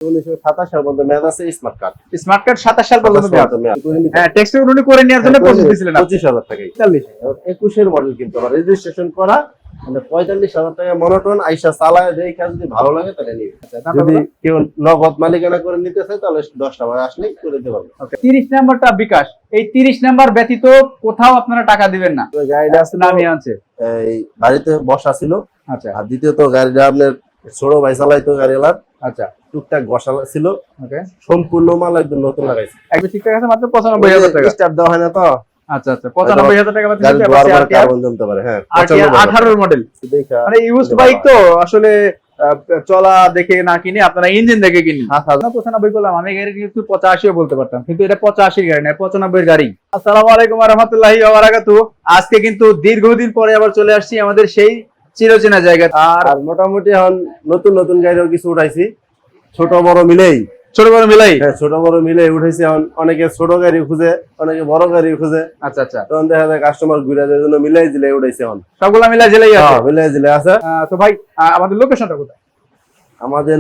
1927 সাল পর্যন্ত মেয়াদ আছে স্মার্ট কার্ড। স্মার্ট কার্ড 27 সাল পর্যন্ত মেয়াদ। হ্যাঁ, ট্যাক্স উনি করে নেওয়ার জন্য 25 দিছিলেন আপনি। 25,000 টাকা। 21 এর মডেল কিন্তু আমার রেজিস্ট্রেশন করা, মানে 45,000 টাকা মনোটন আইসা চালায় দেখে যদি ভালো লাগে তাহলে নিবে। যদি কেউ নগদ মালিকানা করে নিতে চায় তাহলে 10 টাকা আসলেই করে দিতে পারবে। 30 নাম্বারটা বিকাশ, এই 30 নাম্বার ব্যতীত কোথাও আপনারা টাকা দিবেন না। গাড়িটা আছে নামিয়ে আনছে, এই বাড়িতে বসা ছিল। আচ্ছা। আর দ্বিতীয়ত গাড়িটা আপনার ছোট ভাই চালাইতো গাড়িওয়ালার, আচ্ছা, টুকটাক বসা ছিল। ওকে, সম্পূর্ণ মাল একদম নতুন লাগাইছে। একদম ঠিকঠাক আছে, মাত্র 95,000 টাকা। স্টার্ট দেওয়া হয় না তো। আচ্ছা আচ্ছা, 95,000 টাকা বাদ গাড়ি দিতে বারবার কার্বন জমতে পারে। হ্যাঁ, 18 মডেল। মানে ইউজড বাইক তো আসলে চলা দেখে না কিনে আপনারা ইঞ্জিন দেখে কিনি। 95 করলাম, আমি গাড়ি কিন্তু 85ও বলতে পারতাম, কিন্তু এটা 85 গাড়ি না, 95 গাড়ি। আসসালামু আলাইকুম ওয়া রাহমাতুল্লাহি ওয়া বারাকাতুহু। আজকে কিন্তু দীর্ঘদিন পরে আবার চলে আসছি আমাদের সেই চিরচেনা জায়গা। আর মোটামুটি এখন নতুন নতুন গাড়িও কিছু উঠাইছি, ছোট বড় মিলেই। ছোট বড় মিলাই? হ্যাঁ, ছোট বড় মিলে উঠেছি। এখন অনেকে ছোট গাড়ি খুঁজে, অনেকে বড় গাড়ি খুঁজে। আচ্ছা আচ্ছা, তখন দেখা যায় কাস্টমার ঘুরে যায়, জন্য মিলাই দিলে উঠাইছে। এখন সবগুলা মিলাই জেলাই আছে? হ্যাঁ, মিলাই দিলে আছে। তো ভাই, আমাদের লোকেশনটা কোথায়? আমাদের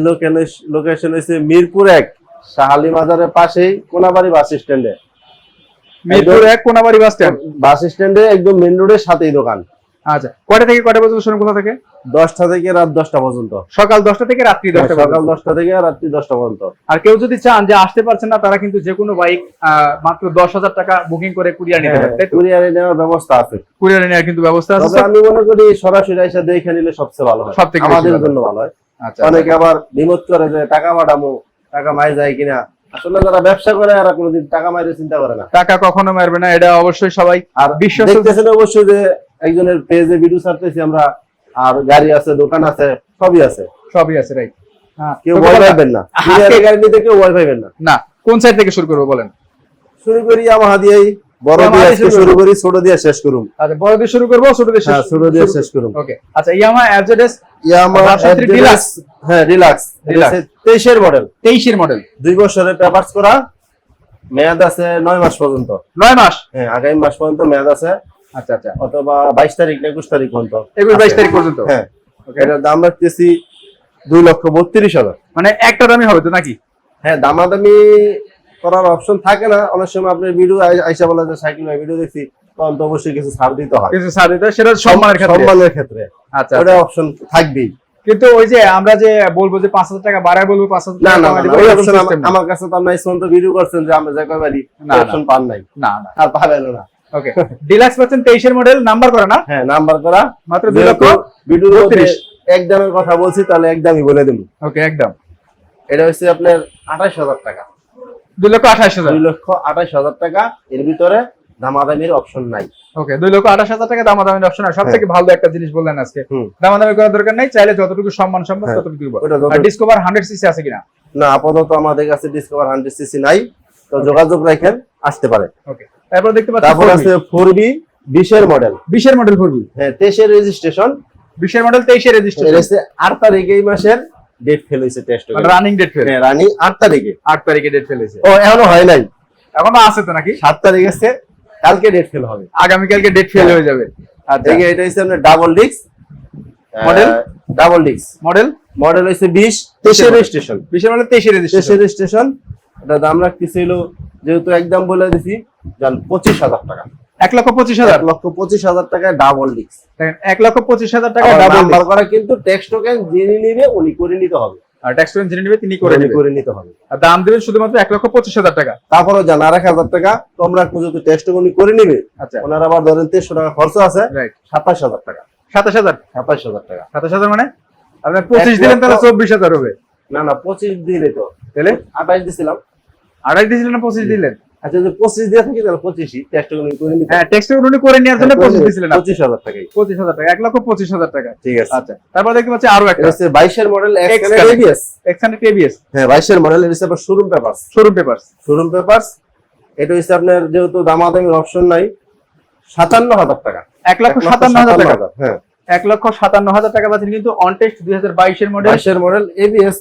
লোকেশন হচ্ছে মিরপুর 1 শাহালি বাজারের পাশেই কোনাবাড়ি বাস স্ট্যান্ডে। মিরপুর 1 কোনাবাড়ি বাস স্ট্যান্ড, বাস স্ট্যান্ডে একদম মেইন রোডের সাথেই দোকান। আচ্ছা, কয়টা থেকে কয়টা পর্যন্ত শোরুম কোথা থেকে? 10টা থেকে রাত 10টা পর্যন্ত। সকাল 10টা থেকে রাত্রি 10টা? সকাল 10টা থেকে রাত্রি 10টা পর্যন্ত। আর কেউ যদি চান যে আসতে পারছেন না, তারা কিন্তু যে কোনো বাইক মাত্র 10,000 টাকা বুকিং করে কুরিয়ার নিতে পারবে। কুরিয়ারে নেওয়ার ব্যবস্থা আছে, কুরিয়ারে নেওয়ার কিন্তু ব্যবস্থা আছে। তবে আমি মনে করি সরাসরি এসে দেখে নিলে সবচেয়ে ভালো হয়, সবথেকে আমাদের জন্য ভালো হয়। আচ্ছা, অনেকে আবার বিমত করে যে টাকা পাঠামো, টাকা মাই যায় কিনা। আসলে যারা ব্যবসা করে এরা কোনোদিন টাকা মাইরে চিন্তা করে না। টাকা কখনো মারবে না, এটা অবশ্যই সবাই। আর বিশ্বাস দেখতেছেন অবশ্যই যে একজনের পেজে ভিডিও ছাড়তেছি আমরা, আর গাড়ি আছে, দোকান আছে, সবই আছে। সবই আছে, রাইট। কেউ ভয় পাইবেন না, আজকে গাড়ি নিতে কেউ ভয় পাইবেন না। না, কোন সাইড থেকে শুরু করবো বলেন? শুরু করি ইয়ামাহা দিয়েই, বড় দিয়ে আজকে শুরু করি, ছোট দিয়ে শেষ করুম। আচ্ছা, বড় দিয়ে শুরু করবো, ছোট দিয়ে হ্যাঁ, ছোট দিয়ে শেষ করুম। ওকে, আচ্ছা। Yamaha FZS, Yamaha deluxe. হ্যাঁ, ডিলাক্স 23 এর মডেল। 23 এর মডেল, 2 বছরের পেপারস করা, মেয়াদ আছে 9 মাস পর্যন্ত। 9 মাস? হ্যাঁ, আগামী মাস পর্যন্ত মেয়াদ আছে। আচ্ছা আচ্ছা, অথবা 22 তারিখ না 21 তারিখ পর্যন্ত। 22 তারিখ পর্যন্ত? হ্যাঁ। এটার দাম রাখতেছি 2,32,000। মানে একটা দামই হবে তো নাকি? হ্যাঁ, দামাদামি করার অপশন থাকে না। অনেক সময় আপনার ভিডিও আইসা বলা যে সাইকেল ভাই ভিডিও দেখছি, তখন তো অবশ্যই কিছু ছাড় দিতে হয়। কিছু ছাড় দিতে হয়, সেটা সম্মানের ক্ষেত্রে। আচ্ছা, ওটা অপশন থাকবেই। কিন্তু ওই যে আমরা যে বলবো যে 5,000 টাকা বাড়ায় বলবো, 5,000 না টাকা না, কমায় দিব, ওই এরকম অপশন system না। আমার কাছে তো আপনি সন্ত ভিডিও করছেন যে আমরা যে কয়বারই অপশন পান নাই। না না, আর পাবেন না। ওকে, ডিলাক্স পাচ্ছেন 23 এর মডেল, নাম্বার করা না? হ্যাঁ, নাম্বার করা, মাত্র 2,32,000। একদমের কথা বলছি, তাহলে একদমই বলে দেব। ওকে, একদম। এটা হচ্ছে আপনার 28,000 টাকা। 2,28,000? 2,28,000 টাকা। এর ভিতরে দামাদামির অপশন নাই। ওকে, 2,28,000 টাকা দামাদামির অপশন আছে। সবথেকে ভালো একটা জিনিস বললেন আজকে, দামাদামি করার দরকার নাই, চাইলে যতটুকু সম্মান সম্ভব ততটুকু দিব। আর ডিসকভার 100 সিসি আছে কিনা? না, আপাতত আমাদের কাছে ডিসকভার 100 সিসি নাই, তো যোগাযোগ রাখেন, আসতে পারে। ওকে, তারপর দেখতে পাচ্ছি তারপর আছে 4B 20 এর মডেল। 20 এর মডেল 4B? হ্যাঁ, 23 এর রেজিস্ট্রেশন। 20 এর মডেল, 23 এর রেজিস্ট্রেশন। এর 8 তারিখে এই মাসের ডেট ফেল হইছে টেস্ট। মানে রানিং ডেট ফেল? হ্যাঁ, রানিং 8 তারিখে। 8 তারিখে ডেট ফেল হইছে? ও, এখনো হয় নাই, এখনো আছে তো নাকি? 7 তারিখ আছে, কালকে ডেট ফেল হবে, আগামী কালকে ডেট ফেল হয়ে যাবে। আচ্ছা, এটা হচ্ছে আপনার double disc model. Double disc model হচ্ছে 20 23 এর রেজিস্ট্রেশন। 20 এর মডেল, 23 এর রেজিস্ট্রেশন। এটা দাম রাখতেছিল, যেহেতু একদম বলে দিছি, জান 25,000 টাকা। 1,25,000? 1,25,000 টাকা ডাবল ডিস্ক। 1,25,000 টাকা ডাবল নাম্বার করা, কিন্তু ট্যাক্স টোকেন যিনি নিবে উনি করে নিতে হবে। আর ট্যাক্স টোকেন যিনি নিবে তিনি করে নিতে হবে। আর দাম দিবেন শুধুমাত্র 1,25,000 টাকা। তারপরে জান 1,000 টাকা তোমরা যেহেতু ট্যাক্স টোকেন উনি করে নিবে। আচ্ছা, ওনার আবার ধরেন 300 টাকা খরচ আছে, রাইট। 27,000 টাকা। 27,000? 27,000 টাকা। 27,000 মানে আপনি 25 দিলেন, তাহলে 24,000 হবে। না না, 25 দিলে তো, তাহলে 28 দিছিলাম। 28 দিছিলেন না 25 দিলেন? আচ্ছা, যদি 25 দিয়ে থাকি তাহলে 25ই ট্যাক্স টোকেন করে নিতে। হ্যাঁ, ট্যাক্স টোকেন উনি করে নেওয়ার জন্য 25 দিছিলেন। 25,000 টাকা। 25,000 টাকা, 1,25,000 টাকা। ঠিক আছে। আচ্ছা, তারপর দেখতে পাচ্ছি আরো একটা, হচ্ছে 22 এর মডেল এবিএস। X Connect ABS. হ্যাঁ, 22 এর মডেল, এর আবার শোরুম পেপারস। এটা হচ্ছে আপনার যেহেতু দামাদামির অপশন নাই, 57,000 টাকা। 1,57,000 টাকা? হ্যাঁ, 1,57,000 টাকা পাচ্ছেন কিন্তু অন টেস্ট 2022 এর মডেল। 22 এর মডেল এবিএস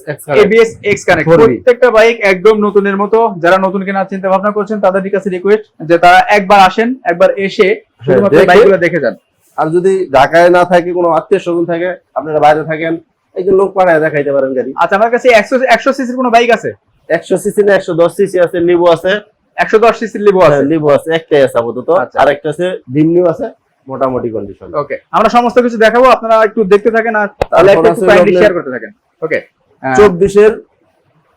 এক্স কানেক্ট। প্রত্যেকটা বাইক একদম নতুনের মতো। যারা নতুন কেনার চিন্তা ভাবনা করছেন তাদের কাছে রিকোয়েস্ট যে তারা একবার আসেন, একবার এসে শুধুমাত্র বাইকগুলো দেখে যান। আর যদি ঢাকায় না থাকে, কোনো আত্মীয় স্বজন থাকে, আপনারা বাইরে থাকেন, এই যে লোক পাঠায় দেখাইতে পারেন গাড়ি। আচ্ছা, আমার কাছে 100 সিসির কোনো বাইক আছে? 100 সিসি না 110 সিসি আছে, লিভো আছে। 110 সিসির লিভো আছে? লিভো আছে, একটাই আছে আপাতত। আচ্ছা। আরেকটা আছে ডিমনিউ আছে, মোটামুটি কন্ডিশন। ওকে, আমরা সমস্ত কিছু দেখাবো, আপনারা একটু দেখতে থাকেন আর তাহলে তারপর একটু আছে কাইন্ডলি আপনার শেয়ার করতে থাকেন। ওকে, 24 এর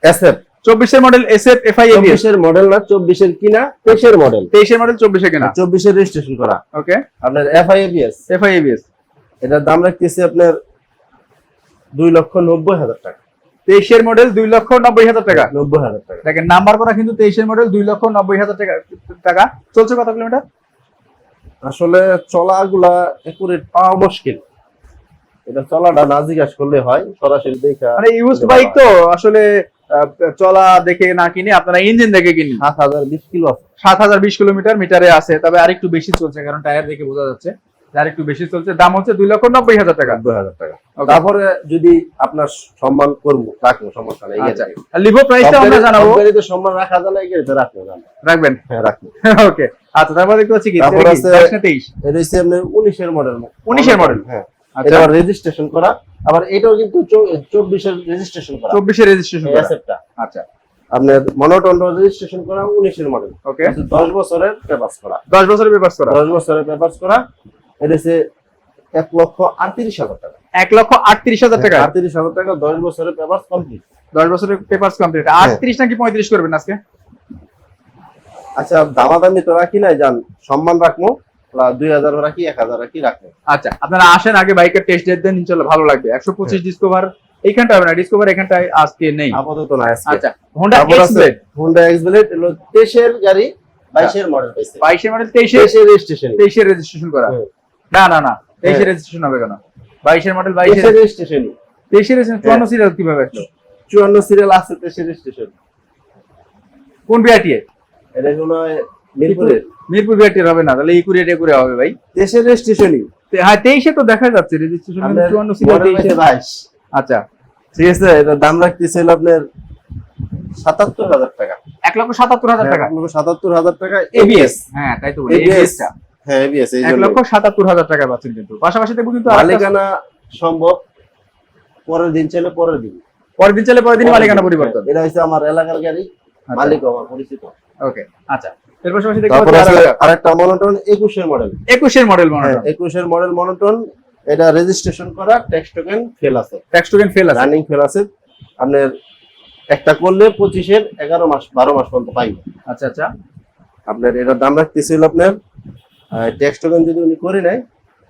এসএফ, 24 এর মডেল এসএফ এফআই এবিএস। 24 এর মডেল না, 24 এর কিনা, 23 এর মডেল। 23 এর মডেল 24 এ কেনা। 24 এর রেজিস্ট্রেশন করা। ওকে, আপনার এফআইএবিএস। FI ABS. এটার দাম রাখতেছি আপনার 2,90,000 টাকা। 23 এর মডেল 2,90,000 টাকা। 90,000 টাকা। দেখেন নাম্বার করা কিন্তু 23 এর মডেল 2,90,000 টাকা। চলছে কত কিলোমিটার? আসলে চলাগুলা একুরেট পাওয়া মুশকিল। এটা চলাটা না জিজ্ঞাস করলে হয়, সরাসরি দেখা। মানে ইউজড বাইক তো আসলে চলা দেখে না কিনে আপনারা ইঞ্জিন দেখে কিনুন। 7,020 কিলো আছে। 7,020 কিলোমিটার মিটারে আছে, তবে আরেকটু বেশি চলছে কারণ টায়ার দেখে বোঝা যাচ্ছে যে আরেকটু বেশি চলছে। দাম হচ্ছে 2,90,000 টাকা। 90,000 টাকা। Okay. তারপরে যদি আপনার সম্মান করবো, রাখবো, সমস্যা নেই। আচ্ছা, আর লিভো প্রাইসটা আমরা জানাবো। কোম্পানিতে সম্মান রাখা যায় না, এই গাড়িতে রাখবো না। রাখবেন? হ্যাঁ, রাখবো। ওকে, আচ্ছা, তারপর দেখতে পাচ্ছি কি তারপর আছে 22 না 23? এটা হচ্ছে আপনার 19 এর মডেল। 19 এর মডেল। হ্যাঁ, আচ্ছা, এটা রেজিস্ট্রেশন করা। আবার এটাও কিন্তু 24 এর রেজিস্ট্রেশন করা। 24 এর রেজিস্ট্রেশন করা। অ্যাসেটটা আচ্ছা, আপনার মনোটন রেজিস্ট্রেশন করা, 19 এর মডেল। ওকে, 10 বছরের পেপারস করা। 10 বছরের পেপারস করা। 10 বছরের পেপারস করা। এটা হচ্ছে 1,38,000 টাকা। 1,38,000 টাকা। 38,000 টাকা, 10 বছরের পেপারস কমপ্লিট। 10 বছরের পেপারস কমপ্লিট। 38 নাকি 35 করবেন আজকে? আচ্ছা, দামাদামি তো রাখি নাই, জান সম্মান রাখবো। 2,000 রাখি, 1,000 রাখি, রাখবো। আচ্ছা, আপনারা আসেন আগে বাইকের টেস্ট ড্রাইভ দেন, ইনশাআল্লাহ ভালো লাগবে। 125 ডিসকভার এইখানটা হবে না, ডিসকভার এখানটায় আজকে নেই আপাতত না আজকে। আচ্ছা, হোন্ডা তারপর আছে এক্সব্লেড। হোন্ডা এক্সব্লেড, হলো 23 এর গাড়ি, 22 এর মডেল পাইছে। 22 এর মডেল 23 এর রেজিস্ট্রেশন। এর রেজিস্ট্রেশন করা। হুম। না না না, 23 এর হ্যাঁ। রেজিস্ট্রেশন হবে কেন? 22 এর মডেল 22 এর এর রেজিস্ট্রেশন। 23 এর রেজিস্ট্রেশন 54 সিরিয়াল কিভাবে আসলো? 54 সিরিয়াল আছে, 23 এর রেজিস্ট্রেশন। কোন বিআরটিএ? এটা হলো মিরপুরের। মিরপুর বিআরটিএ হবে না, তাহলে ইকুরিয়েট একুরে হবে ভাই। 23 এর রেজিস্ট্রেশনই। হ্যাঁ, 23 এ তো দেখা যাচ্ছে রেজিস্ট্রেশন 54 সিরিয়াল 23 এ। 22। আচ্ছা, ঠিক আছে, এটা দাম রাখতেছিল আপনার 77,000 টাকা। 1,77,000 টাকা। 1,77,000 টাকা এবিএস। হ্যাঁ, তাই তো বলি, এবিএস টা হ্যাঁ, এবিএস। এই জন্য 1,77,000 টাকা পাচ্ছেন। কিন্তু পাশাপাশি দেখবো কিন্তু আরেকটা- মালিকানা সম্ভব, পরের দিন চাইলে পরের দিন, পরের দিন চলে পরের দিন মালিকানা পরিবর্তন। এটা হচ্ছে আমার এলাকার গাড়ি, আচ্ছা। মালিক আমার পরিচিত। ওকে, আচ্ছা, এর পাশাপাশি দেখবো তারপর আছে আরেকটা মনোটন 21 এর মডেল। 21 এর মডেল মনে হয়। 21 এর মডেল মনোটন। এটা রেজিস্ট্রেশন করা, ট্যাক্স টোকেন ফেল আছে, ট্যাক্স টোকেন ফেল আছে। রানিং ফেল আছে। আপনার একটা করলে 25 এর 11 মাস 12 মাস পর্যন্ত পাইবে। আচ্ছা আচ্ছা, আপনার এটার দাম রাখতেছিল আপনার ট্যাক্স টোকেন যদি উনি করে নেয়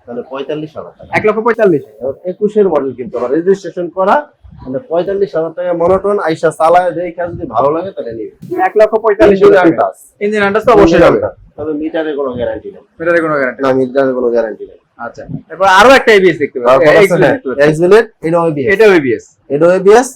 তাহলে 45,000 টাকা। 1,45,000। 21 এর মডেল কিন্তু আমার রেজিস্ট্রেশন করা, মানে 45,000 টাকা মনোটন। আইসা চালায় দেখে যদি ভালো লাগে তাহলে নিবে। 1,45,000 টাকা। ইঞ্জিন আন্ডাজ তো অবশ্যই হবে, তবে মিটারে কোনো গ্যারান্টি নেই। এটার কোনো গ্যারান্টি না, মিটারে কোনো গ্যারান্টি নেই। আচ্ছা, এরপর আরো একটা এবিএস দেখতে পাচ্ছি। এক্সবেলেট, এটাও এবিএস। এটাও এবিএস। এটাও এবিএস,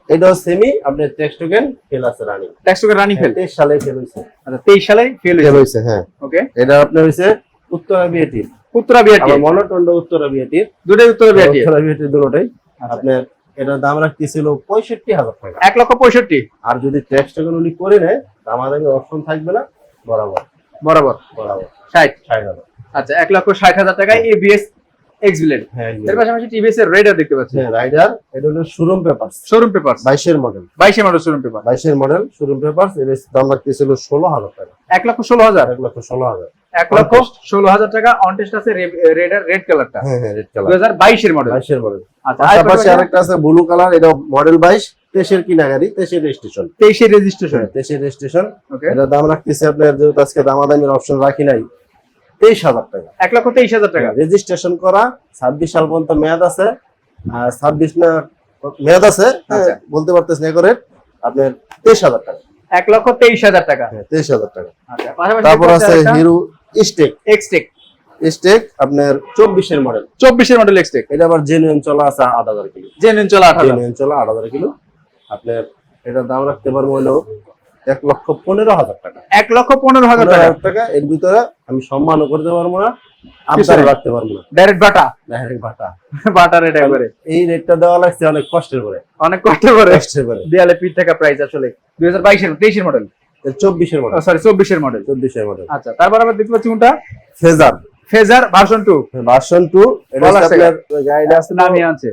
এটাও সেমি। আপনার ট্যাক্স টোকেন ফেল আছে, running. Tax token running fail. 23 সালে ফেল হইছে। আচ্ছা, 23 সালে ফেল ফেল হয়েছে। হইছে, হ্যাঁ। ওকে, এটা আপনার হইছে উত্তরা বিএটি। উত্তরা বিআরটি। আমার মনোটনটা উত্তরা বিএটি। দুটোই উত্তরা বিআরটি। উত্তরা বিএটি দুটোটাই। আচ্ছা। আপনার এটার দাম রাখতেছিল 65,000 টাকা। 1,65,000 আর যদি ট্যাক্স টোকেন উনি করে নেয়, আমাদের অপশন থাকবে না, বরাবর বরাবর বরাবর 60। 60,000। আচ্ছা, 1,60,000 টাকায় এবিএস এক্সব্লেড। হ্যাঁ, এর পাশাপাশি টিভিএস এর রেডার দেখতে পাচ্ছি। রাইডার। এটা হলো শোরুম পেপারস, শোরুম পেপার 22 এর মডেল। 22 এর মডেল শোরুম পেপার। 22 এর মডেল শোরুম পেপারস। এর দাম রাখতেছিল 16,000 টাকা। 1,16,000। 1,16,000। 1,16,000 টাকা। অন টেস্ট আছে রেডার, রেড কালারটা। হ্যাঁ হ্যাঁ, রেড কালার। 2022 এর মডেল। 22 এর মডেল। আচ্ছা, পাশাপাশি আরেকটা আছে ব্লু কালার। এটা মডেল 22, 23 এর কিনা গাড়ি, 23 এর রেজিস্ট্রেশন। 23 এর রেজিস্ট্রেশন। 23 এর রেজিস্ট্রেশন। ওকে, এটা দাম রাখতেছে আপনার, যেহেতু আজকে দামাদামির অপশন রাখি নাই, 23,000 টাকা। 1,23,000 টাকা। রেজিস্ট্রেশন করা, 26 সাল পর্যন্ত মেয়াদ আছে। 26 না মেয়াদ আছে, হ্যাঁ, আচ্ছা। বলতে পারতেছি না করে। আপনার 23,000 টাকা। 1,23,000 টাকা। হ্যাঁ, 23,000 টাকা। আচ্ছা, পাশাপাশি তারপর আছে হিরো স্টেক। এক্সটেক। স্টেক আপনার 24 এর মডেল। 24 এর মডেল এক্সটেক। এটা আবার জেনুইন চলা আছে 8,000 কিলো। জেনুইন চলা 8,000। জেনুইন চলা 8,000 কিলো। আপনার এটার দাম রাখতে পারবো হলো 1,15,000 টাকা। 1,15,000 টাকা। 15,000 টাকা। এর ভিতরে আমি সম্মানও করতে পারবো না, আবদার রাখতে পারবো না। ডাইরেক্ট বাটা। ডাইরেক্ট ভাটা। বাটা রেট একবারে। এই রেটটা দেওয়া লাগছে অনেক কষ্টের করে। অনেক কষ্ট করে কষ্টের করে। দেয়ালে পিঠ টাকা প্রাইস আসলে 2022 এর 23 এর মডেল। 24 এর মডেল। সরি, 24 এর মডেল। 24 এর মডেল। আচ্ছা, তারপর আবার দেখতে পাচ্ছি কোনটা? ফেজার। ফেজার ভার্সন 2 ভার্সন 2 এটা বলা হচ্ছে আছে। আপনার গাড়িটা আসলে নামিয়ে আনছে।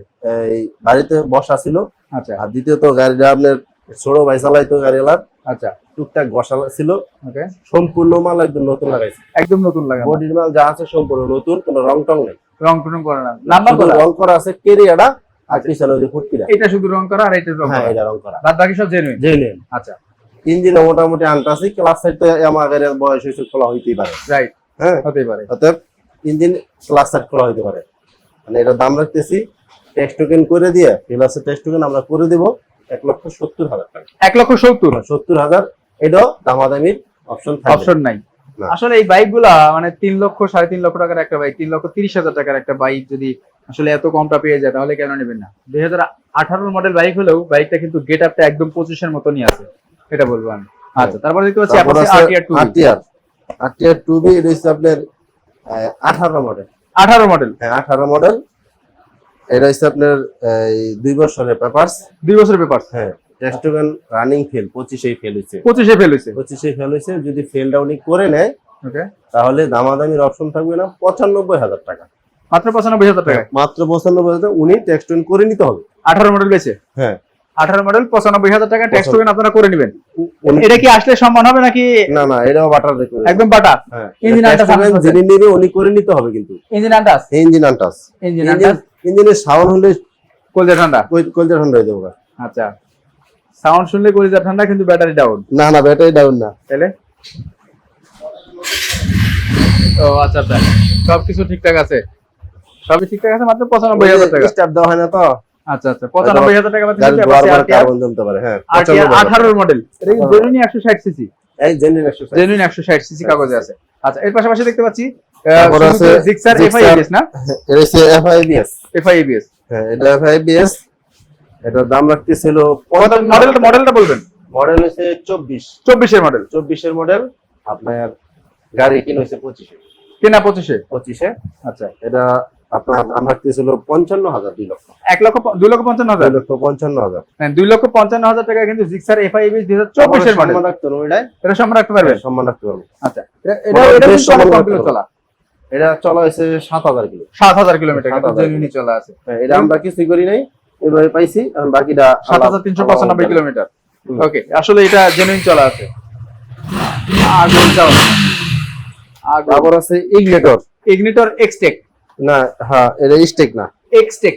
এই বাড়িতে বসা ছিল। আচ্ছা আর দ্বিতীয়ত গাড়িটা আপনার ছোট ভাই চালাইতো গাড়িওয়ালার, আচ্ছা টুকটাক বসা ছিল। ওকে, সম্পূর্ণ মাল একদম নতুন লাগাইছে, একদম নতুন লাগানো, বডির মাল যা আছে সম্পূর্ণ নতুন, কোনো রং টং নেই। রং টং করা না, নাম্বার শুধু করা, রং করা আছে কেরিয়াটা আর পিছনে ওই যে ফুটকিটা, এটা শুধু রং করা আর এটা রং হ্যাঁ করা, এটা রং করা, বাদ বাকি সব জেনুইন। জেনুইন। আচ্ছা ইঞ্জিনে মোটামুটি আনটাসি, ক্লাস সাইড তো আমার গাড়ির বয়স হয়েছে, খোলা হইতেই পারে। রাইট, হ্যাঁ হতেই পারে। অতএব ইঞ্জিন ক্লাস সাইড খোলা হইতে পারে। মানে এটা দাম রাখতেছি টেক্সট টোকেন করে দিয়ে, প্লাসের টেক্সট টোকেন আমরা করে দিব 1,70,000 টাকা। 1,70,000 70,000 এটাও দামাদামির অপশন থাকবে। অপশন নাই। না। আসলে এই বাইক গুলা মানে 3 লক্ষ 3.5 লক্ষ টাকার একটা বাইক, 3,30,000 টাকার একটা বাইক যদি আসলে এত কমটা পেয়ে যায় তাহলে কেন নেবেন না? 2018 মডেল বাইক হলেও বাইকটা কিন্তু গেট আপটা একদম 25 মতনই আছে, এটা বলবো আমি। আচ্ছা তারপরে দেখতে পাচ্ছি তারপর Apache আছে RTR 2B। RTR 2B এটা হচ্ছে আপনার 18 মডেল। 18 মডেল, হ্যাঁ 18 মডেল। এটা হচ্ছে আপনার এই 2 বছরের পেপারস। 2 বছরের পেপার, হ্যাঁ test token running fail 25 fail হইছে, 25 ফেল হয়েছে। 25 ফেল হইছে। যদি ফেল ডাউনি করে নেয় ওকে, তাহলে দামাদামির অপশন থাকবে না 95,000 টাকা, মাত্র 95,000 টাকা। মাত্র 95,000 উনি টেক্সট টোকেন করে নিতে হবে। 18 মডেল বেচে, হ্যাঁ 18 মডেল 95,000 টাকা ট্যাক্স টোকেন আপনারা করে নেবেন। উনি- এটা কি আসলে সম্মান হবে নাকি না না এটাও বাটার দেখবে একদম বাটা? হ্যাঁ ইঞ্জিন text আনটাস token আছে। যিনি নেবে উনি করে নিতে হবে, কিন্তু ইঞ্জিন আন্টাস, ইঞ্জিন আনটাস, ইঞ্জিন আন্টাস, ইঞ্জিনের সাউন্ড হলে কলজা ঠান্ডা। কলজা ঠান্ডা হয়ে যাবে। আচ্ছা, সাউন্ড শুনলে কলিজা ঠান্ডা কিন্তু ব্যাটারি ডাউন, না না ব্যাটারি ডাউন না। তাহলে ও আচ্ছা আচ্ছা, সবকিছু ঠিকঠাক আছে, সবই ঠিকঠাক আছে, মাত্র 95,000 টাকা। স্টার্ট দেওয়া হয় না তো, আচ্ছা আচ্ছা, 95,000 টাকা মাত্র গাড়ি দিতে দুয়ার পারছি। পর কার্বন জমতে পারে। হ্যাঁ RTR 18 মডেল, এটা কি জেনুইন 160 সিসি? এই জেনুইন 160। জেনুইন 160 সিসি কাগজে আছে। আচ্ছা এর পাশাপাশি দেখতে পাচ্ছি তারপর আছে জিক্সার Gixxer, FIABS না? এটা হচ্ছে FIBS। FIABS হ্যাঁ এটা FIBS। এটার দাম রাখতেছিল মডেলটা বলবেন। মডেল হচ্ছে 24। 24 এর মডেল, 24 এর মডেল। আপনার গাড়ি কিনে হচ্ছে 25 কেনা 25 এ। 25 এ। আচ্ছা, এটা আপনার দাম রাখতেছিল 55,000, 2 লক্ষ 2,55,000, 2,55,000। হ্যাঁ 2,55,000 টাকা কিন্তু জিক্সার FIABS 2024 এর মডেল। সম্মান রাখতে হবে ওইটাই। এটা সম্মান রাখতে পারবেন। সম্মান রাখতে পারবো। আচ্ছা, এটা বেশ কিন্তু অনেক সম্মান কম রাখতে কিলো হবে। চলা, এটা চলা হয়েছে 7,000 কিলো। 7,000 কিলোমিটার কিন্তু 7,000 জেনুইনই চলা আছে। হ্যাঁ, এটা আমরা কিছুই করি নাই, এভাবে পাইছি। এখন বাকিটা 7,395 কিলোমিটার। হুম। ওকে, আসলে এটা জেনুইন চলা আছে। আগুন চাও, তারপর আছে ইগনিটর। ইগনিটর এক্সটেক, না হ্যাঁ এটা স্টেক না, এক্সটেক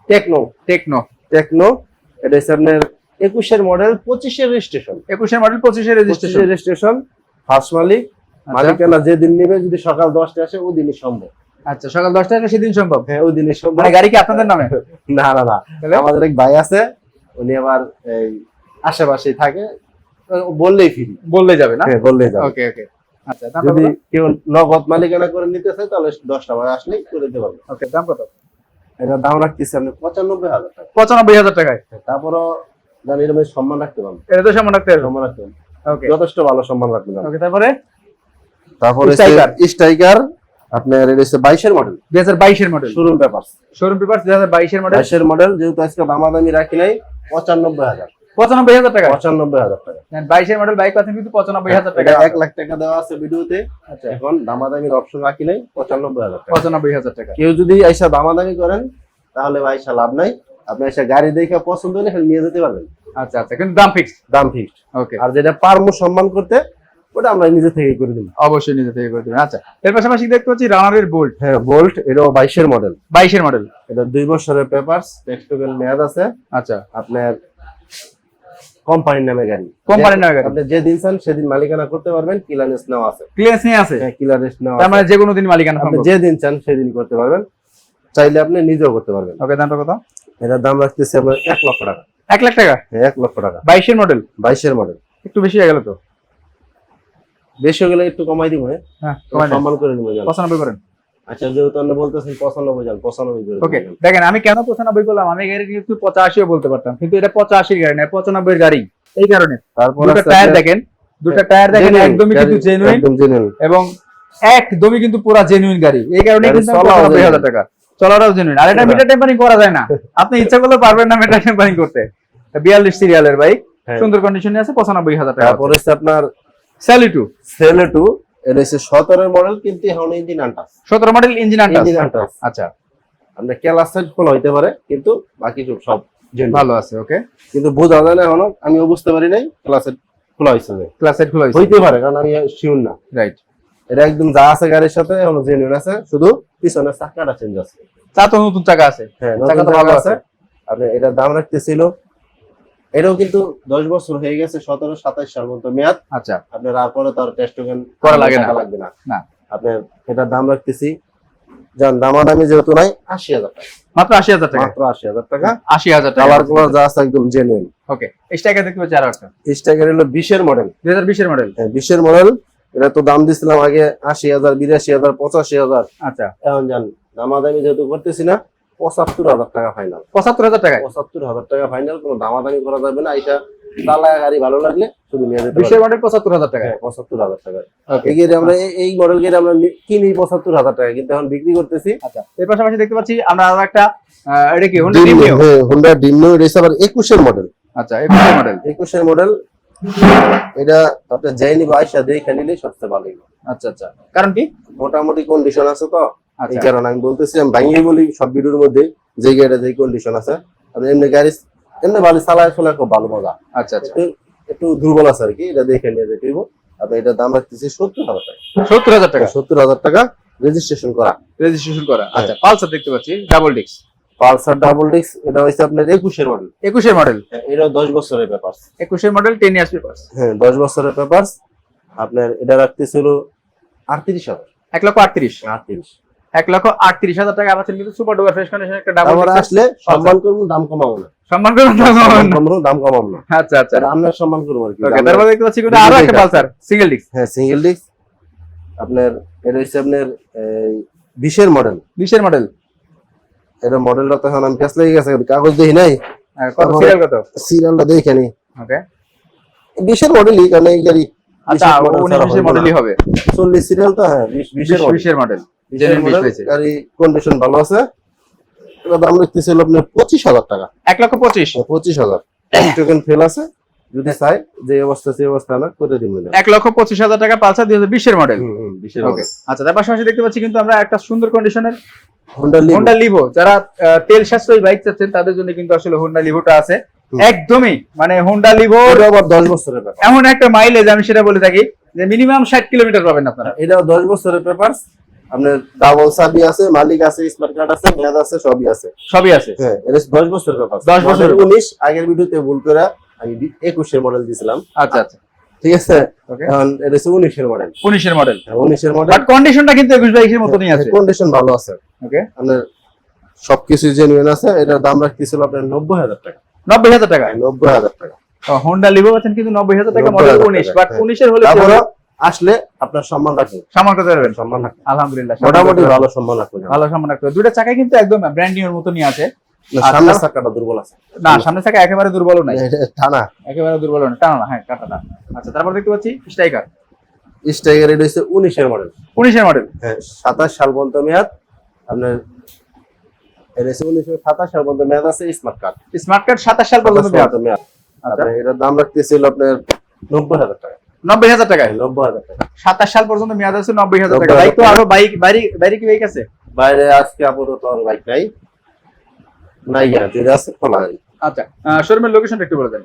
টেকনো। টেকনো, টেকনো এটা হচ্ছে আপনার 21 এর মডেল, 25 এর রেজিস্ট্রেশন। 21 এর মডেল, 25 এর 25 রেজিস্ট্রেশন। এর রেজিস্ট্রেশন, ফার্স্ট মালিক। মালিকানা যেদিন নেবে, যদি সকাল 10টা আসে ওই দিনই সম্ভব। আচ্ছা, সকাল 10টা থেকে সেদিন সম্ভব? হ্যাঁ ওই দিনই সম্ভব। মানে গাড়ি কি আপনাদের নামে? না না না, তাহলে? আমাদের এক ভাই আছে, উনি আবার এই আশেপাশেই থাকে, বললেই ফ্রি। বললে যাবে না? হ্যাঁ বললেই যাবে। ওকে ওকে, আচ্ছা দাম যদি কত? কেউ নগদ মালিকানা করে নিতে চায় তাহলে 10টা বার আসলেই করে দিতে পারবে। ওকে, দাম কত? এটা দাম রাখতেছি আপনি 95,000 টাকা। 95,000 টাকায়। তারপরও জানি এরকম সম্মান রাখতে পারবেন। এটা তো সম্মান রাখতে হবে। সম্মান রাখতে পারবেন, ওকে যথেষ্ট ভালো সম্মান রাখবেন। ওকে, তারপরে তারপরে Striker। স্ট্রাইকার আপনার এটা হচ্ছে 22 এর মডেল, 2022 এর model, showroom papers. Showroom paper 2022 এর মডেল, 22 এর মডেল। যেহেতু আজকে দামাদামি রাখি নাই, 95,000। 95,000 টাকা। 95,000 টাকা। 22 এর মডেল বাইক পাচ্ছেন কিন্তু 95,000 টাকা। এটা 1 লাখ টাকা দেওয়া আছে ভিডিওতে। আচ্ছা, এখন দামাদামির অপশন রাখি নাই, 95,000 টাকা। 95,000 টাকা। কেউ যদি আইসা দামাদামি করেন তাহলে ভাইসা লাভ নাই। আপনি এসে গাড়ি দেখে পছন্দ হলে খালি নিয়ে যেতে পারবেন, আচ্ছা আচ্ছা, কিন্তু দাম ফিক্সড। দাম ফিক্সড। ওকে, আর যেটা পারমু সম্মান করতে, ওটা আমরা নিজে থেকে করে দিই। অবশ্যই নিজে থেকে করে দিবেন। আচ্ছা, এর পাশাপাশি দেখতে পাচ্ছি রানারের বোল্ট, হ্যাঁ বোল্ট, এটাও 22 এর মডেল। 22 এর মডেল। এটা 2 বছরের পেপারস, টেক্সটোকেল মেয়াদ আছে। আচ্ছা, আপনার কোম্পানির নামে গাড়ি, কোম্পানির নামে গাড়ি। আপনি যেদিন চান সেদিন মালিকানা করতে পারবেন। ক্লিয়ারেন্স নেওয়া আছে। ক্লিয়ারেন্স নিয়ে আছে, হ্যাঁ ক্লিয়ারেন্স নেওয়া তার আছে। মানে যে কোনো দিন মালিকানা আপনি সম্ভব। যেদিন চান সেদিন করতে পারবেন, চাইলে আপনি নিজেও করতে পারবেন। ওকে, দামটা কত? এটার দাম রাখতেছি আপনার 1 লক্ষ টাকা। 1 লাখ টাকা। হ্যাঁ 1 লক্ষ টাকা। 22 এর মডেল, 22 এর মডেল। একটু বেশি হয়ে গেল তো। বেশি হয়ে গেলে একটু কমাই দিব। হ্যাঁ, কমাই দেন। সম্মান করে নিব। 95 করেন। আচ্ছা যেহেতু আপনি বলতেছেন 95 যান, 95 করে ওকে, দিবেন। দেখেন আমি কেন 95 করলাম, আমি গাড়ি কিন্তু 85 বলতে পারতাম, কিন্তু এটা 85 গাড়ি না, 95 এর গাড়ি। এই কারণে তারপর দুটো আছে টায়ার আপনার- দেখেন, দুটো টায়ার দেখেন, Genuine, একদমই কিন্তু গাড়ি জেনুইন একদম জেনুইন। এবং একদমই কিন্তু পুরা জেনুইন গাড়ি। এই কারণে গাড়ি কিন্তু চলাও 95,000 genuine। টাকা। চলাটাও জেনুইন। আর এটা মিটার টেম্পারিং করা যায় না, আপনি ইচ্ছা করলে পারবেন না মিটার টেম্পারিং করতে। 42 সিরিয়ালের বাইক, হ্যাঁ। সুন্দর কন্ডিশনে আছে, 95,000 টাকা। তারপর হচ্ছে আপনার স্যালিটু, সেলেটু, এটা হচ্ছে 17 মডেল, কিন্তু এখন ইঞ্জিন আনটাস। 17 model engine engine আনটাস। আচ্ছা, আমরা ক্লাস সাইড খোলা হইতে পারে, কিন্তু বাকি সব genuine। ভালো আছে। ওকে, কিন্তু বোঝা যায় না এখনো, আমিও বুঝতে পারি নাই ক্লাস সাইড খোলা হয়েছে যে। ক্লাস সেট খোলা হয়েছে, হইতে পারে, কারণ আমি শিওর না। রাইট। এটা একদম যা আছে গাড়ির সাথে এখন জেনুইন আছে, শুধু পিছনের চাকাটা চেঞ্জ আছে। চা তো নতুন চাকা আছে, হ্যাঁ, চাকা চাকা তো তো ভালো ভালো আছে। আছে। আপনি এটার দাম রাখতেছিল, এটাও কিন্তু 10 বছর হয়ে গেছে, 17-27 সাল পর্যন্ত মেয়াদ। আচ্ছা, আপনার আর পরে তার টেস্ট টোকেন করা লাগে না। লাগবে না। না, আপনার এটার দাম রাখতেছি, যার দামাদামি যেহেতু নাই, 80,000 টাকা। মাত্র 80,000 টাকা। মাত্র 80,000 টাকা। 80,000 টাকা। কালার গুলো যা আছে একদম জেনুইন। ওকে, স্ট্রাইকার দেখতে পাচ্ছি আরো একটা স্ট্রাইকার হলো 20 এর মডেল। 2020 এর মডেল। হ্যাঁ, 20 এর মডেল। এটা তো দাম দিছিলাম আগে 80,000, 82,000, 85,000। আচ্ছা, এখন জান দামাদামি যেহেতু করতেছি না, 75,000 টাকা ফাইনাল। 75,000 টাকায় 75,000 টাকা ফাইনাল, কোনো দামাদামি করা যাবে না। এটা চালায় গাড়ি ভালো লাগলে শুধু নিয়ে যেতে 20 এর মডেল 75,000 টাকায়। হ্যাঁ, 75,000 টাকা। ওকে, এই গাড়ি আমরা এই মডেল গাড়ি আমরা কিনি 75,000 টাকা, কিন্তু এখন বিক্রি করতেছি। আচ্ছা, এর পাশাপাশি দেখতে পাচ্ছি আমরা আরো একটা, এটা কি Honda Demio? হ্যাঁ, Honda Demio। এটা আবার 21 এর মডেল। আচ্ছা, 21 এর মডেল। 21 এর মডেল। এটা আপনি যাইনি বা আইসা দেখে নিলে সবচেয়ে ভালো হবে। আচ্ছা আচ্ছা, কারণ কি? মোটামুটি কন্ডিশন আছে তো, আচ্ছা, এই কারণে আমি বলতেছি। আমি ভাঙিয়ে বলি সব ভিডিওর মধ্যে, যে গাড়িটা যে কন্ডিশন আছে। আপনি এমনি গাড়ি এমনি ভালো চালায় চলায় খুব ভালো মজা। আচ্ছা আচ্ছা, একটু দুর্বল আছে আর কি, এটা দেখে নিয়ে যেতে হইব। আপনি এটার দাম রাখতেছি 70,000 টাকা। 70,000 টাকা 70,000 টাকা রেজিস্ট্রেশন করা। রেজিস্ট্রেশন করা। আচ্ছা, পালসার দেখতে পাচ্ছি double disc. Pulsar double disc. এটা হচ্ছে আপনার 21 এর মডেল। 21 এর মডেল। এটা 10 বছরের পেপারস। 21 এর মডেল, 10 ইয়ার্স পেপারস। হ্যাঁ, 10 বছরের পেপারস। আপনার এটা রাখতেছিল 38,000। 1,38,000। 38। 1,38,000 টাকা পাচ্ছেন, কিন্তু সুপার ডুপার ফ্রেশ কন্ডিশন একটা ডাবল আবার ডিস্ক। আসলে সম্মান করবো, দাম কমাবো না। সম্মান করুন, দাম কমাবো না। আচ্ছা আচ্ছা, আর আমরা সম্মান করবো আর কি। ওকে। তারপর দেখতে পাচ্ছি কিন্তু আরো একটা পালসার সিঙ্গেল ডিস্ক। হ্যাঁ, সিঙ্গেল ডিস্ক। আপনার এটা হচ্ছে আপনার 20 এর মডেল। 20 এর মডেল। এটা মডেলটা তো এখন আমি কাছে লেগে গেছে, কাগজ দেখি নাই। কত সিরিয়াল কত? সিরিয়ালটা দেখে নি। ওকে, 20 এর মডেলই, কারণ এই গাড়ি আচ্ছা 19 এর মডেলই হবে। 40 সিরিয়াল তো। হ্যাঁ, 20 এর মডেল। 20 এর মডেল, জেনুইন 20 পেয়েছে। গাড়ি কন্ডিশন ভালো আছে। এটা দাম রাখতেছিল আপনার 25,000 টাকা। 1,25,000। 25,000। টোকেন ফেল আছে, যদি চাই যে অবস্থা সেই অবস্থা না করে দিব। 1,25,000 টাকা পালসার 2020 এর মডেল। 20 এর ওকে, আচ্ছা। তার পাশাপাশি দেখতে পাচ্ছি কিন্তু আমরা একটা সুন্দর কন্ডিশনের Honda হোন্ডা লিভো। যারা তেল সাশ্রয়ী বাইক চাচ্ছেন তাদের জন্য কিন্তু আসলে হোন্ডা লিভোটা আছে একদমই। মানে হোন্ডা লিভো আবার 10 বছরের পেপার। এমন একটা মাইলেজ, আমি সেটা বলে থাকি যে মিনিমাম 60 কিলোমিটার পাবেন আপনারা। এটাও 10 বছরের পেপারস। আপনার ডাবল চাবি আছে, মালিক আছে, স্মার্ট কার্ড আছে, মেয়াদ আছে, সবই আছে। সবই আছে। হ্যাঁ, এটা 10 বছরের পেপার। 10 বছর। 19 আগের ভিডিওতে ভুল করে আমি 21 এর মডেল দিছিলাম। আচ্ছা আচ্ছা, ঠিক আছে। ওকে, এখন এটা হচ্ছে 19 এর মডেল। 19 এর মডেল। 19 এর মডেল। বাট কন্ডিশনটা কিন্তু 21-22 এর মতনই আছে। কন্ডিশন ভালো আছে। ওকে, আপনার সবকিছু জেনুইন আছে। এটার দাম রাখতেছিল আপনার 90,000 টাকা। 90,000 টাকা। 90,000 টাকা। হোন্ডা লিভো পাচ্ছেন কিন্তু 90,000 টাকা, মডেল 19। বাট 19 এর হলে তারপরে আসলে আপনার সম্মান রাখবেন। সম্মান করতে পারবেন। সম্মান রাখবেন, আলহামদুলিল্লাহ, মোটামুটি ভালো সম্মান রাখবেন। ভালো সম্মান রাখতে হবে। দুইটা চাকাই কিন্তু একদম ব্র্যান্ড নিউ এর মতনই আছে। সামনের চাকাটা দুর্বল আছে। না, সামনের চাকা একেবারে দুর্বলও নাই, এটা টানা। একেবারে দুর্বলও না, টানা না। হ্যাঁ, কাটাটা। আচ্ছা, তারপর দেখতে পাচ্ছি স্ট্রাইকার। স্ট্রাইকার এটা হচ্ছে 19 এর মডেল। 19 এর মডেল। হ্যাঁ, 27 সাল পর্যন্ত মেয়াদ। আপনার এটা হচ্ছে 27 সাল পর্যন্ত মেয়াদ আছে। Smart card. স্মার্ট কার্ড 27 সাল পর্যন্ত মেয়াদ। আচ্ছা, এটার দাম রাখতেছিল আপনার 90,000 টাকা। 90,000 টাকায়। 90,000 টাকা। 27 সাল পর্যন্ত মেয়াদ আছে, 90,000 টাকা। বাইক তো আরো বাইরে কি বাইক আছে? বাইরে আজকে আপাতত আর বাইক নাই। নাই গিয়া যেটা আছে খোলা নাই। আচ্ছা, শোরুমের লোকেশনটা একটু বলে দেন।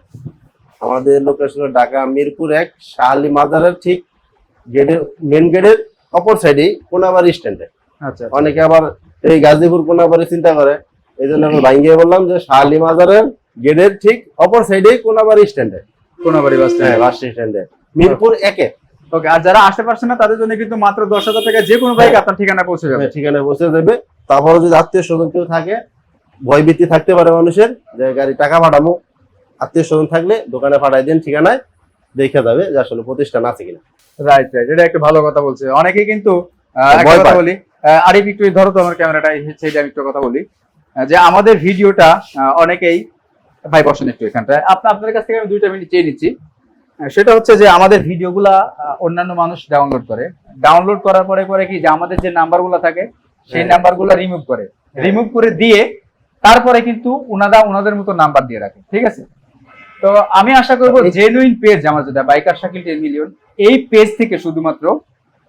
আমাদের লোকেশন ঢাকা মিরপুর 1 শাহালি মাজারের ঠিক গেটের মেন গেটের অপর সাইডে কোনাবাড়ি স্ট্যান্ডে। আচ্ছা, অনেকে আবার এই গাজীপুর কোনাবাড়ি চিন্তা করে, এই জন্য আমি ভাঙ্গিয়ে বললাম যে শাহালি মাজারের গেটের ঠিক অপর সাইডে কোনাবাড়ি স্ট্যান্ডে। Konabari bus stand. হ্যাঁ, বাস স্ট্যান্ডে মিরপুর 1 এ। ওকে, আর যারা আসতে পারছেন না তাদের জন্য কিন্তু মাত্র 10,000 টাকা যে কোনো বাইক আপনার ঠিকানা পৌঁছে যাবে। ঠিকানায় বসে দেবে। তারপরে যদি আত্মীয় স্বজন কেউ থাকে, ভয়ভীতি থাকতে পারে মানুষের যে গাড়ি টাকা পাঠাবো, আত্মীয় স্বজন থাকলে দোকানে পাঠাই দেন, ঠিকানায় দেখা যাবে যে আসলে প্রতিষ্ঠান আছে কিনা। রাইট রাইট, এটা একটা ভালো কথা বলছে। অনেকেই কিন্তু একটা ভয় কথা পায়। বলি, আরিফ একটু ধরো তো আমার ক্যামেরাটা, সেইটা আমি একটু কথা বলি যে আমাদের ভিডিওটা অনেকেই, ভাই বসেন একটু এখানটায়, আপনাদের কাছ থেকে আমি 2 মিনিট চেয়ে নিচ্ছি। সেটা হচ্ছে যে আমাদের ভিডিওগুলা অন্যান্য মানুষ ডাউনলোড করে, ডাউনলোড করার পরে পরে কি যে আমাদের যে নাম্বারগুলো থাকে সেই নাম্বারগুলো রিমুভ করে দিয়ে তারপরে কিন্তু ওনাদের মতো নাম্বার দিয়ে রাখে। ঠিক আছে, তো আমি আশা করবো জেনুইন পেজ আমার যেটা বাইকার শাকিল 10 মিলিয়ন, এই পেজ থেকে শুধুমাত্র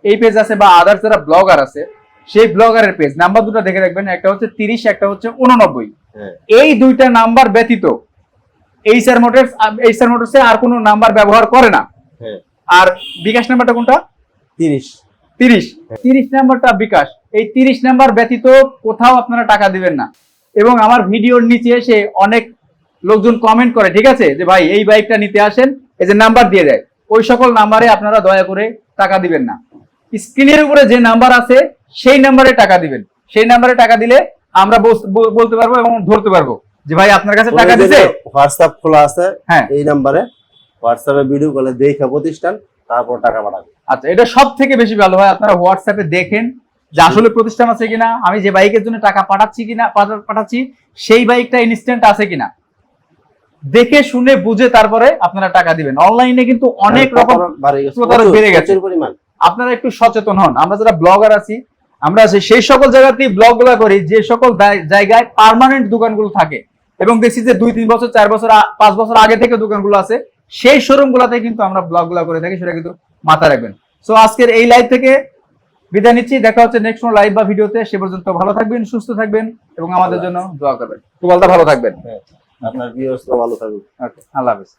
এই পেজ আছে বা আদার্স যারা ব্লগার আছে সেই ব্লগারের পেজ নাম্বার দুটো দেখে রাখবেন, একটা হচ্ছে 30, একটা হচ্ছে 89। হ্যাঁ এই দুইটা নাম্বার ব্যতীত এইচআর মোটরসে আর কোনো নাম্বার ব্যবহার করে না। হ্যাঁ আর বিকাশ নাম্বারটা কোনটা? 30। 30 নাম্বারটা বিকাশ। এই 30 নাম্বার ব্যতীত কোথাও আপনারা টাকা দিবেন না। এবং আমার ভিডিওর নিচে এসে অনেক লোকজন কমেন্ট করে, ঠিক আছে, যে ভাই এই বাইকটা নিতে আসেন, এই যে নাম্বার দিয়ে দেয়, ওই সকল নাম্বারে আপনারা দয়া করে টাকা দিবেন না। স্ক্রিনের উপরে যে নাম্বার আছে সেই নাম্বারে টাকা দিবেন। সেই নাম্বারে টাকা দিলে আমরা বলতে পারবো এবং ধরতে পারবো যে ভাই আপনার কাছে টাকা দিছে। হোয়াটসঅ্যাপ খোলা আছে, হ্যাঁ এই নাম্বারে হোয়াটসঅ্যাপে ভিডিও কলে দেখে প্রতিষ্ঠান, তারপর টাকা পাঠাবে। আচ্ছা, এটা সব থেকে বেশি ভালো হয়, আপনারা হোয়াটসঅ্যাপে দেখেন যে আসলে প্রতিষ্ঠান আছে কিনা, আমি যে বাইকের জন্য টাকা পাঠাচ্ছি সেই বাইকটা ইনস্ট্যান্ট আছে কিনা, দেখে শুনে বুঝে তারপরে আপনারা টাকা দিবেন। অনলাইনে কিন্তু অনেক রকম প্রতারক বেড়ে গেছে, পরিমাণ। আপনারা একটু সচেতন হন। আমরা যারা ব্লগার আছি, আমরা সেই সকল জায়গাতেই ব্লগ গুলা করি যে সকল জায়গায় পার্মানেন্ট দোকানগুলো থাকে এবং দেখছি যে 2-3 বছর 4 বছর 5 বছর আগে থেকে দোকানগুলো আছে, সেই শোরুম গুলাতে কিন্তু আমরা ব্লগ গুলা করে থাকি, সেটা কিন্তু মাথায় রাখবেন। সো আজকের এই লাইভ থেকে বিদায় নিচ্ছি, দেখা হচ্ছে নেক্সট কোনো লাইভ বা ভিডিওতে। সে পর্যন্ত ভালো থাকবেন, সুস্থ থাকবেন এবং আমাদের জন্য দোয়া করবেন। তুবালদা ভালো থাকবেন। আপনার ভিউয়ার্সরা ভালো থাকুক। ওকে, আল্লাহ হাফেজ।